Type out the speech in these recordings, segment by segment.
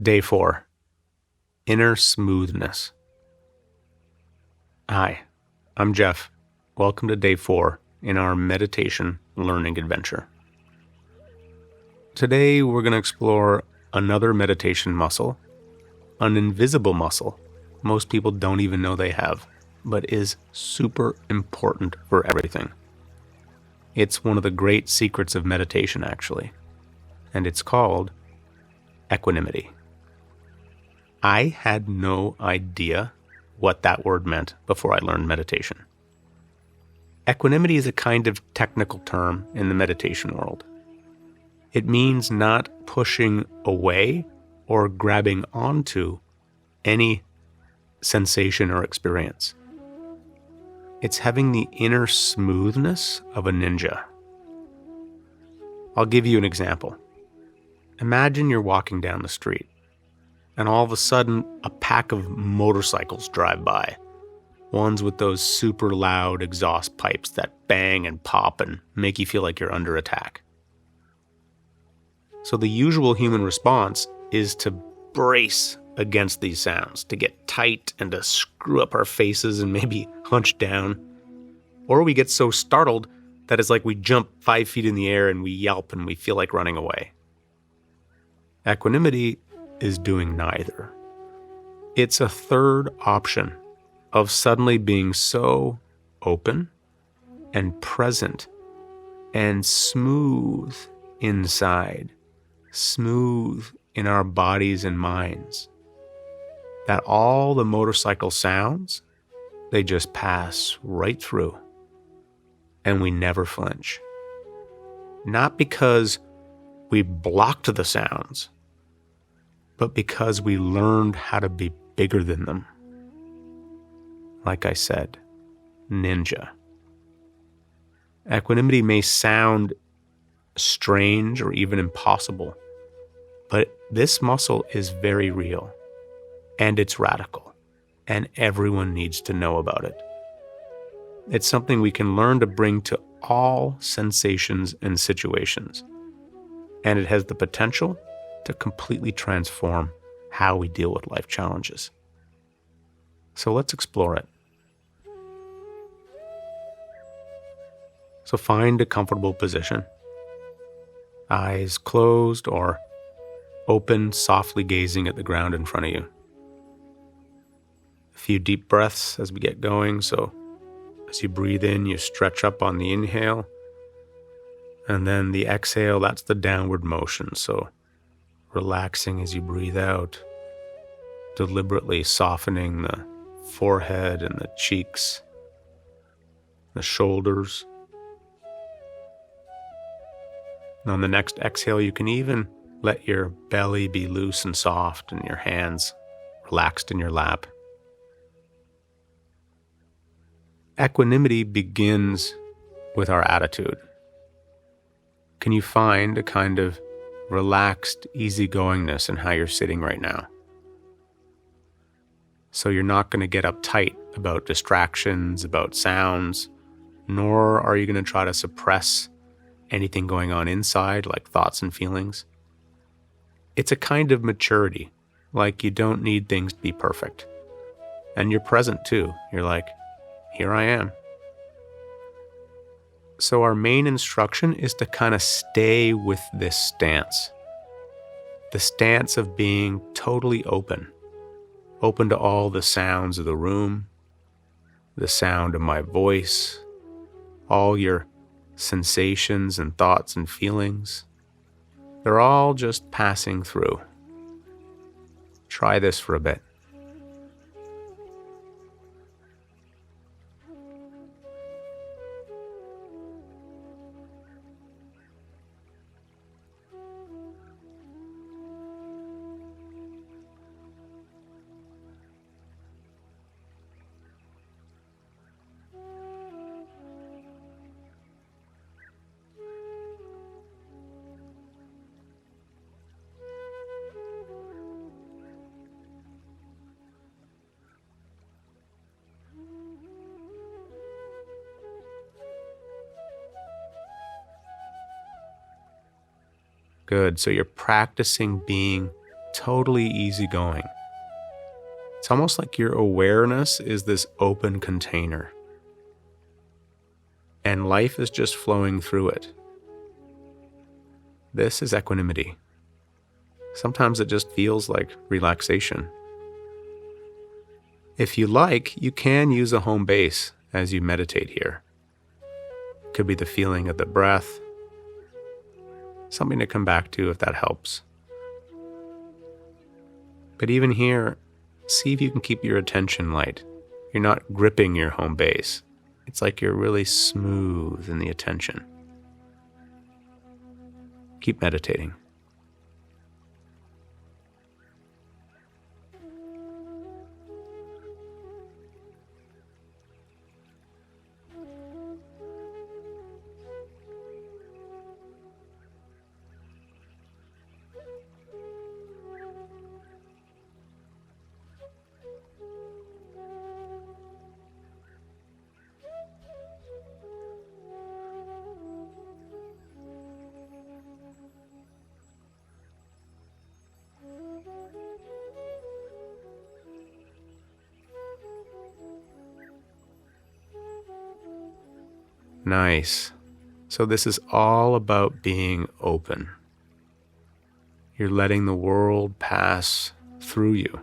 Day 4, Inner Smoothness. Hi, I'm Jeff. Welcome to Day 4 in our meditation learning adventure. Today we're going to explore another meditation muscle, an invisible muscle most people don't even know they have, but is super important for everything. It's one of the great secrets of meditation, actually, and it's called equanimity. I had no idea what that word meant before I learned meditation. Equanimity is a kind of technical term in the meditation world. It means not pushing away or grabbing onto any sensation or experience. It's having the inner smoothness of a ninja. I'll give you an example. Imagine you're walking down the street, and all of a sudden, a pack of motorcycles drive by. Ones with those super loud exhaust pipes that bang and pop and make you feel like you're under attack. So the usual human response is to brace against these sounds, to get tight and to screw up our faces and maybe hunch down. Or we get so startled that it's like we jump 5 feet in the air and we yelp and we feel like running away. Equanimity is doing neither. It's a third option of suddenly being so open and present and smooth inside, smooth in our bodies and minds, that all the motorcycle sounds, they just pass right through and we never flinch. Not because we blocked the sounds, but because we learned how to be bigger than them. Like I said, ninja. Equanimity may sound strange or even impossible, but this muscle is very real, and it's radical, and everyone needs to know about it. It's something we can learn to bring to all sensations and situations, and it has the potential to completely transform how we deal with life challenges. So let's explore it. So find a comfortable position. Eyes closed or open, softly gazing at the ground in front of you. A few deep breaths as we get going. So as you breathe in, you stretch up on the inhale. And then the exhale, that's the downward motion. So relaxing as you breathe out, deliberately softening the forehead and the cheeks, the shoulders. And on the next exhale, you can even let your belly be loose and soft and your hands relaxed in your lap. Equanimity begins with our attitude. Can you find a kind of relaxed easygoingness in how you're sitting right now? So you're not going to get uptight about distractions, about sounds, nor are you going to try to suppress anything going on inside, like thoughts and feelings. It's a kind of maturity, like you don't need things to be perfect. And you're present too. You're like, here I am. So our main instruction is to kind of stay with this stance. The stance of being totally open to all the sounds of the room, the sound of my voice, all your sensations and thoughts and feelings. They're all just passing through. Try this for a bit. Good. So you're practicing being totally easygoing. It's almost like your awareness is this open container, and life is just flowing through it. This is equanimity. Sometimes it just feels like relaxation. If you like, you can use a home base as you meditate here. It could be the feeling of the breath, something to come back to if that helps. But even here, see if you can keep your attention light. You're not gripping your home base. It's like you're really smooth in the attention. Keep meditating. Nice. So this is all about being open. You're letting the world pass through you.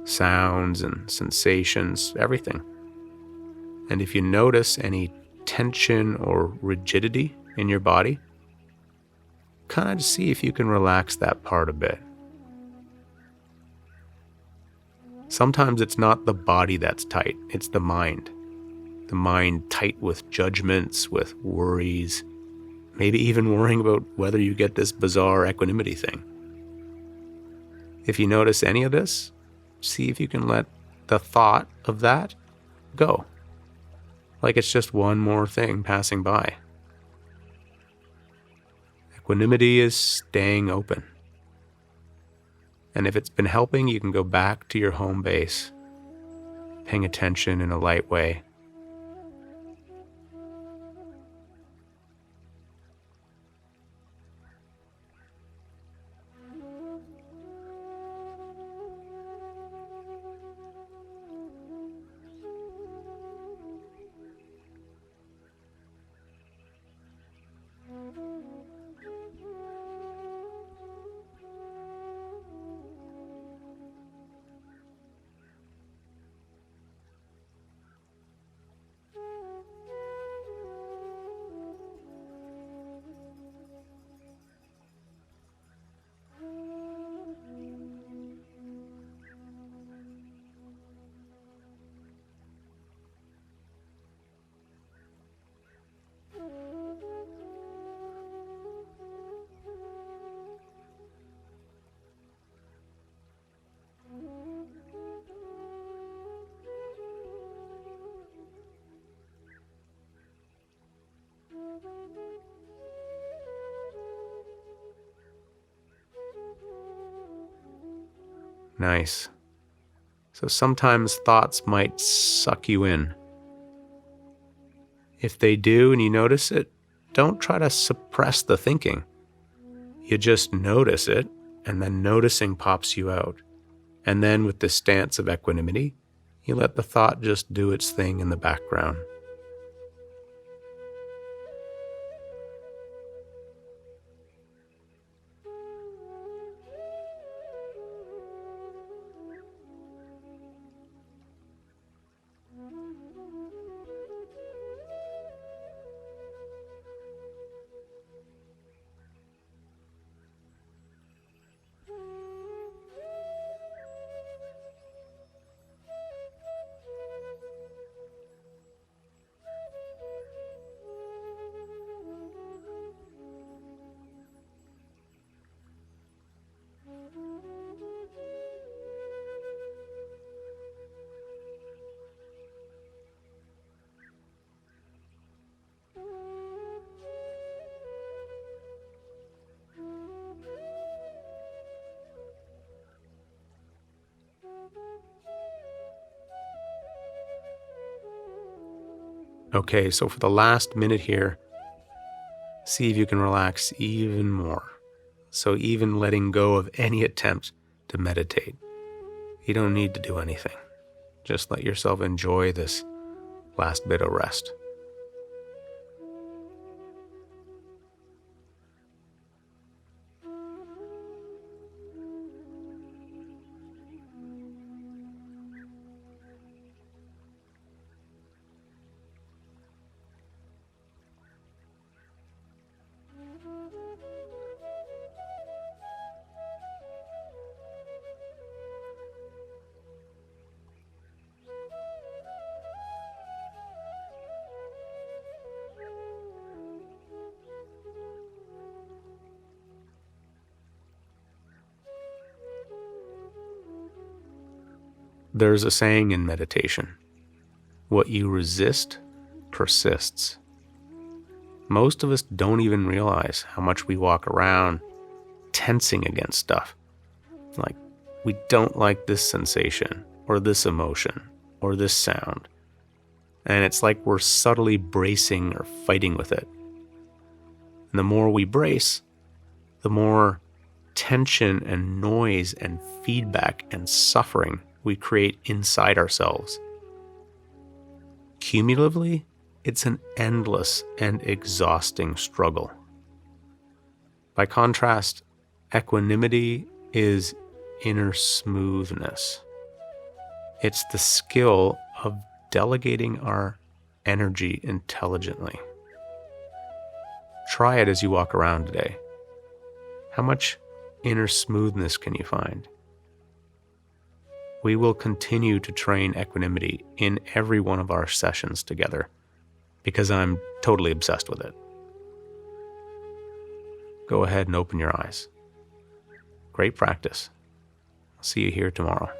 Sounds and sensations, everything. And if you notice any tension or rigidity in your body, kind of see if you can relax that part a bit. Sometimes it's not the body that's tight, it's the mind. The mind tight with judgments, with worries, maybe even worrying about whether you get this bizarre equanimity thing. If you notice any of this, see if you can let the thought of that go. Like it's just one more thing passing by. Equanimity is staying open. And if it's been helping, you can go back to your home base, paying attention in a light way. Nice. So sometimes thoughts might suck you in. If they do and you notice it, don't try to suppress the thinking. You just notice it, and then noticing pops you out. And then with the stance of equanimity, you let the thought just do its thing in the background. Okay, so for the last minute here, see if you can relax even more. So even letting go of any attempt to meditate, you don't need to do anything. Just let yourself enjoy this last bit of rest. There's a saying in meditation, what you resist persists. Most of us don't even realize how much we walk around tensing against stuff. Like, we don't like this sensation, or this emotion, or this sound. And it's like we're subtly bracing or fighting with it. And the more we brace, the more tension and noise and feedback and suffering we create inside ourselves. Cumulatively, it's an endless and exhausting struggle. By contrast, equanimity is inner smoothness. It's the skill of delegating our energy intelligently. Try it as you walk around today. How much inner smoothness can you find? We will continue to train equanimity in every one of our sessions together because I'm totally obsessed with it. Go ahead and open your eyes. Great practice. I'll see you here tomorrow.